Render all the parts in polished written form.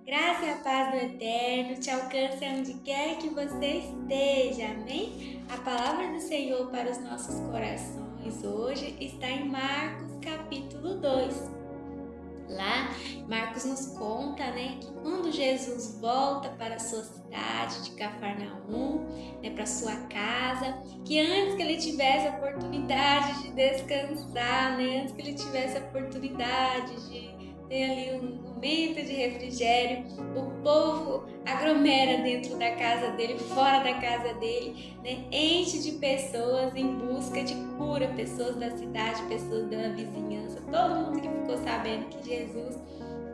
Graça e a paz do Eterno te alcance onde quer que você esteja, amém? A palavra do Senhor para os nossos corações hoje está em Marcos capítulo 2. Lá, Marcos nos conta, que quando Jesus volta para a sua cidade de Cafarnaum, para sua casa, que antes que ele tivesse a oportunidade de descansar, antes que ele tivesse a oportunidade de ter ali um momento de refrigério, o povo aglomera dentro da casa dele, fora da casa dele, enche de pessoas em busca de cura, pessoas da cidade, pessoas da vizinhança, todo mundo que ficou sabendo que Jesus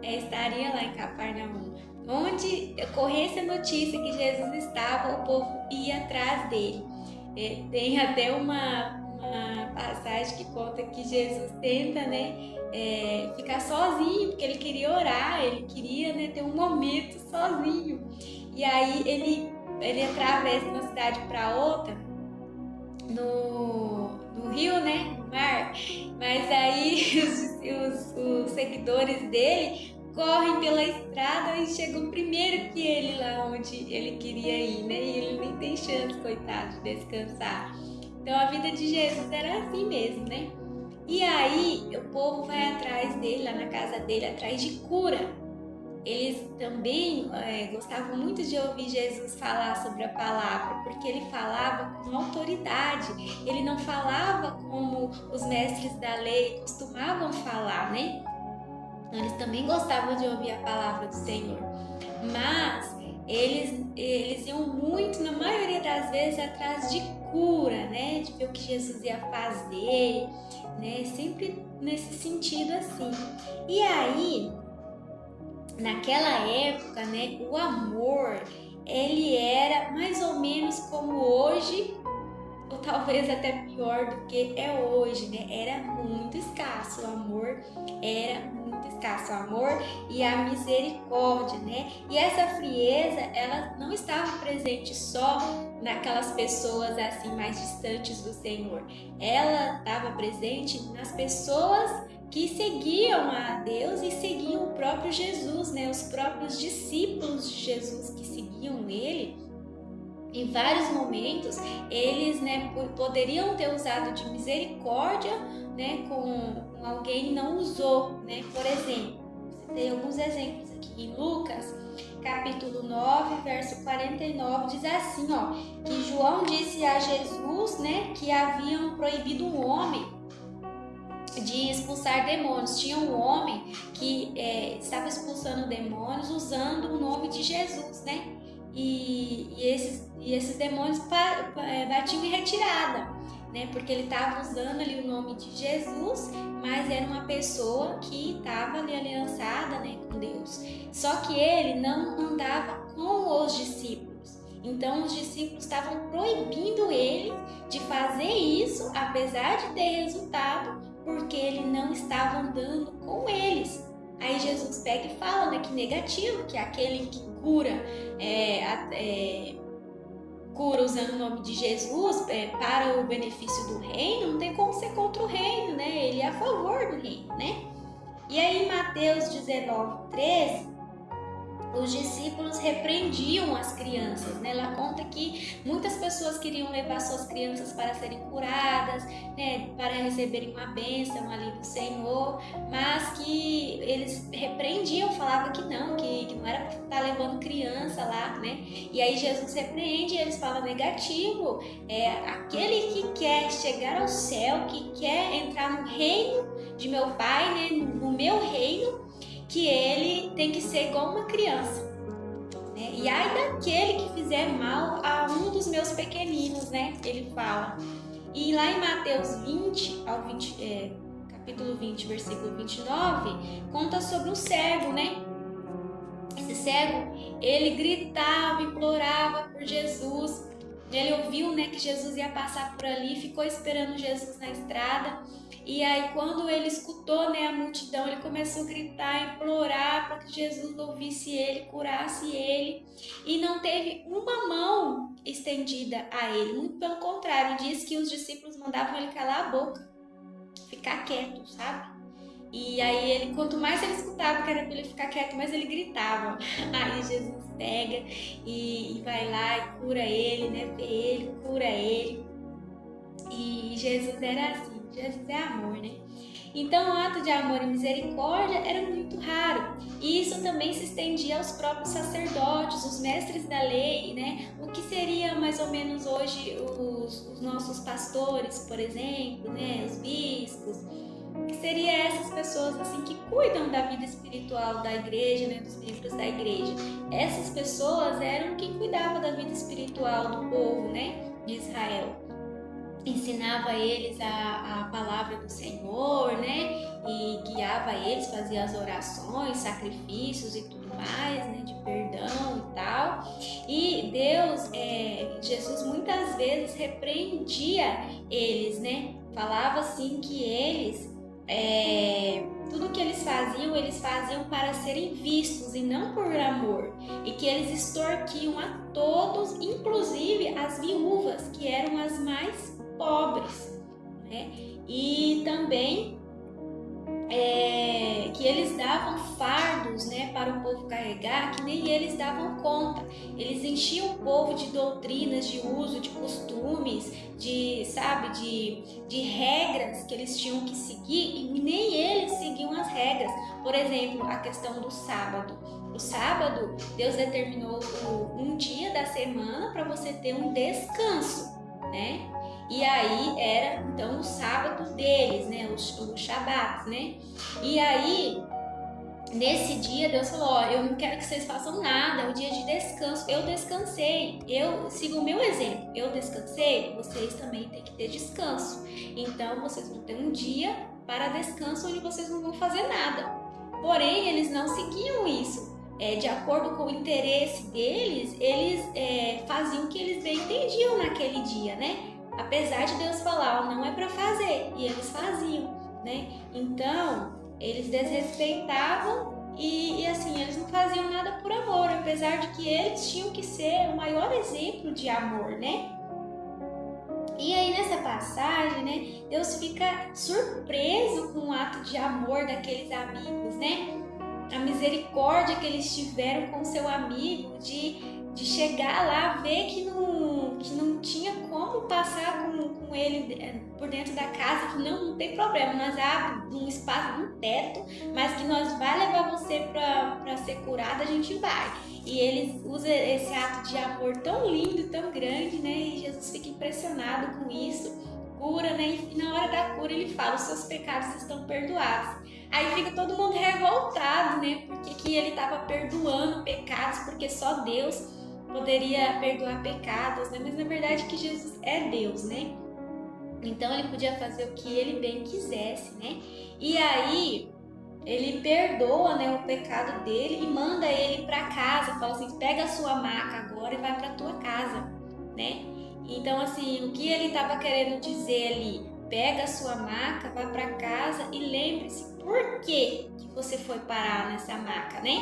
estaria lá em Cafarnaum. Onde corresse a notícia que Jesus estava, o povo ia atrás dele. Tem até uma passagem que conta que Jesus tenta, ficar sozinho, porque ele queria orar, ele queria, ter um momento sozinho. E aí ele atravessa de uma cidade para outra, no rio, no mar. Mas aí os seguidores dele correm pela estrada e chegam primeiro que ele lá onde ele queria ir, E ele nem tem chance, coitado, de descansar. Então a vida de Jesus era assim mesmo, E aí o povo vai atrás dele, lá na casa dele, atrás de cura. Eles também gostavam muito de ouvir Jesus falar sobre a palavra, porque ele falava com autoridade, ele não falava como os mestres da lei costumavam falar, Eles também gostavam de ouvir a palavra do Senhor, mas eles iam muito, na maioria das vezes, atrás de cura, De ver o que Jesus ia fazer, Sempre nesse sentido assim. E aí, naquela época, o amor, ele era mais ou menos como hoje, ou talvez até pior do que é hoje, Era muito escasso, o amor era muito escasso, o amor e a misericórdia, E essa frieza, ela não estava presente só naquelas pessoas assim mais distantes do Senhor. Ela estava presente nas pessoas que seguiam a Deus e seguiam o próprio Jesus, Os próprios discípulos de Jesus que seguiam ele. Em vários momentos, eles poderiam ter usado de misericórdia com alguém e não usou. Por exemplo, você tem alguns exemplos aqui em Lucas, capítulo 9, verso 49, diz assim, que João disse a Jesus que haviam proibido um homem de expulsar demônios. Tinha um homem que estava expulsando demônios usando o nome de Jesus, E esses demônios batiam em retirada, Porque ele estava usando ali o nome de Jesus, mas era uma pessoa que estava ali aliançada, com Deus. Só que ele não andava com os discípulos. Então os discípulos estavam proibindo ele de fazer isso, apesar de ter resultado, porque ele não estava andando com eles. Aí Jesus pega e fala que negativo, que aquele que cura cura usando o nome de Jesus para o benefício do reino, não tem como ser contra o reino, Ele é a favor do reino, E aí em Mateus 19:13, os discípulos repreendiam as crianças, Ela conta que muitas pessoas queriam levar suas crianças para serem curadas, para receberem uma bênção ali do Senhor, mas que eles repreendiam, falavam que não era para estar levando criança lá, E aí Jesus repreende e eles falam negativo, aquele que quer chegar ao céu, que quer entrar no reino de meu Pai, no meu reino, que ele tem que ser igual uma criança, E ai daquele que fizer mal a um dos meus pequeninos, Ele fala. E lá em Mateus 20, capítulo 20, versículo 29, conta sobre um cego, Esse cego, ele gritava, implorava por Jesus. Ele ouviu, que Jesus ia passar por ali, ficou esperando Jesus na estrada. E aí, quando ele escutou, a multidão, ele começou a gritar, implorar para que Jesus ouvisse ele, curasse ele. E não teve uma mão estendida a ele. Muito pelo contrário, diz que os discípulos mandavam ele calar a boca, ficar quieto, sabe? E aí ele, quanto mais ele escutava que era para ele ficar quieto, mais ele gritava. Aí Jesus pega e vai lá e cura ele, né? Vê ele, cura ele. E Jesus era assim, Jesus é amor, né? Então o ato de amor e misericórdia era muito raro. E isso também se estendia aos próprios sacerdotes, os mestres da lei, né? O que seria mais ou menos hoje os nossos pastores, por exemplo, né? Os bispos, que seria essas pessoas assim que cuidam da vida espiritual da igreja, né, dos membros da igreja. Essas pessoas eram quem cuidava da vida espiritual do povo, né, de Israel. Ensinava eles a palavra do Senhor, né, e guiava eles, fazia as orações, sacrifícios e tudo mais, né, de perdão e tal. E Deus, Jesus muitas vezes repreendia eles, né, falava assim que eles tudo que eles faziam para serem vistos e não por amor, e que eles extorquiam a todos, inclusive as viúvas, que eram as mais pobres, né? E também que eles davam fardos, né, para o povo carregar, que nem eles davam conta. Eles enchiam o povo de doutrinas, de uso, de costumes, de regras que eles tinham que seguir, e nem eles seguiam as regras. Por exemplo, a questão do sábado. O sábado, Deus determinou um dia da semana para você ter um descanso, né? E aí era então o sábado deles, né? O Shabat, né? E aí, nesse dia, Deus falou: eu não quero que vocês façam nada, é o dia de descanso. Eu descansei, eu sigo o meu exemplo. Eu descansei, vocês também têm que ter descanso. Então, vocês vão ter um dia para descanso onde vocês não vão fazer nada. Porém, eles não seguiam isso. De acordo com o interesse deles, eles faziam o que eles bem entendiam naquele dia, né? Apesar de Deus falar, não é para fazer, e eles faziam, né? Então, eles desrespeitavam e assim, eles não faziam nada por amor, apesar de que eles tinham que ser o maior exemplo de amor, né? E aí nessa passagem, né, Deus fica surpreso com o ato de amor daqueles amigos, né? A misericórdia que eles tiveram com seu amigo de chegar lá, ver que não tinha como passar com ele por dentro da casa, que não tem problema, nós abrimos um espaço no teto, mas que nós vai levar você para ser curada, a gente vai. E eles usam esse ato de amor tão lindo, tão grande, né? E Jesus fica impressionado com isso, cura, né? E na hora da cura ele fala: os seus pecados estão perdoados. Aí fica todo mundo revoltado, né? Porque que ele estava perdoando pecados, porque só Deus poderia perdoar pecados, né? Mas na verdade que Jesus é Deus, né? Então ele podia fazer o que ele bem quisesse, né? E aí ele perdoa, né, o pecado dele e manda ele para casa, fala assim: pega a sua maca agora e vai para tua casa, né? Então assim, o que ele estava querendo dizer ali: pega a sua maca, vá para casa e lembre-se por que você foi parar nessa maca, né?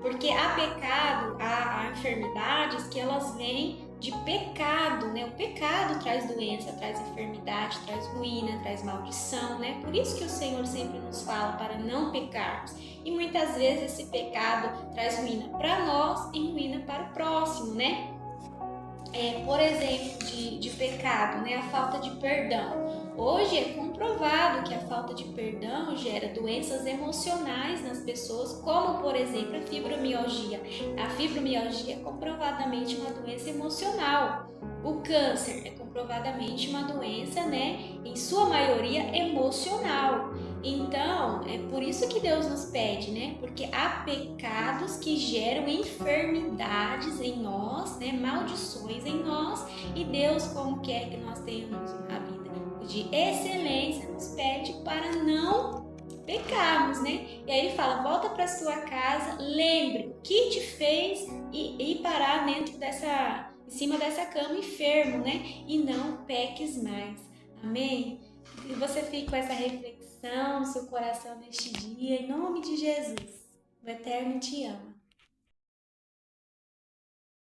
Porque há pecado, há enfermidades que elas vêm de pecado, né? O pecado traz doença, traz enfermidade, traz ruína, traz maldição, né? Por isso que o Senhor sempre nos fala para não pecarmos. E muitas vezes esse pecado traz ruína para nós e ruína para o próximo, né? Por exemplo, de pecado, né? A falta de perdão. Hoje é comprovado que a falta de perdão gera doenças emocionais nas pessoas, como, por exemplo, a fibromialgia. A fibromialgia é comprovadamente uma doença emocional. O câncer é comprovadamente uma doença, né? Em sua maioria emocional. Então, é por isso que Deus nos pede, né? Porque há pecados que geram enfermidades em nós, né? Maldições em nós, e Deus, como quer que nós tenhamos uma vida de excelência, nos pede para não pecarmos, né? E aí ele fala: volta para sua casa, lembre o que te fez ir parar dentro em cima dessa cama enfermo, né? E não peques mais. Amém? Que você fique com essa reflexão no seu coração neste dia, em nome de Jesus. O Eterno te ama.